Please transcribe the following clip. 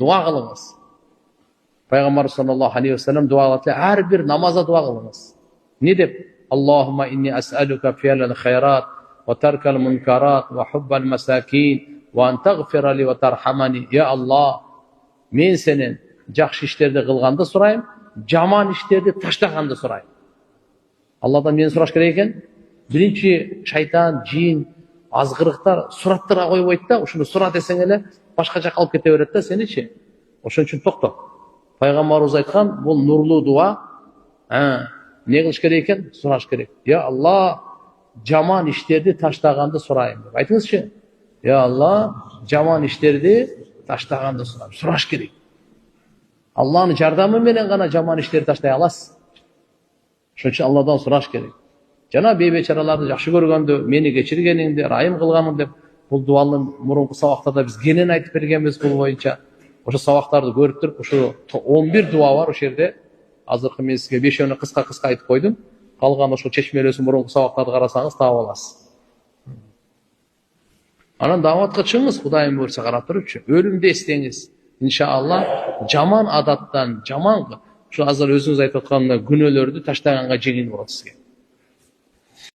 дуа кылыңыз. Пайгамбар саллаллаху алейхи вассалам дуа кылды, ар бир намазда дуа кылыңыз. Не деп? Аллахумма инни ас'алука фи'лал хайрат ва таркал мункарат ва хуббал масакин ва ан тагфира ли ва тархамани. Я Аллах, мен сенен жакшы иштерди кылганды сурайм, жаман иштерди таштаганды сурайм. Алладан мен сураш керек экен. Биринчи шайтан, жин, азгырыктар сураттарга койбойт да, ушуну сура десең эле башка жакка алып кете берет да сеничи. Ошон үчүн токто. Пайгамбарыбыз айткан, бул нурлуу дуа. Не кылыш керек экен? Сураш керек. Я Аллах, жаман иштерди таштаганды сурайм деп. Айтыңызчы. Я Аллах, жаман иштерди таштаганды сурайм. Сураш керек. Аллахнын жардамы менен гана жаман иштерди таштай аласыз. Ошон үчүн Алладан сураш керек. Жана бейбечараларды жакшы көргөндү, мени кечиргениңди, райым кылганың деп, бул дуаны мурунку сабактарда биз кенен айтып бергенбиз бул боюнча. Ошо сабактарды көрүп туруп, ошо 11 дуа бар ошол жерде. Азыркы мен сизге 5-өөнү кыска айтып койдум. Калган ошо чечмелесин мурунку сабактарды карасаңыз таап аласыз. Анан даватка чыгыңыз, Кудайым буйрса карап турупчу. Өлүмдү эстеңиз. Иншалла жаман адаттан, жаман ушу азыр өзүңүз айтып аткандай күнөөлөрдү таштаганга жеңил болот сизге.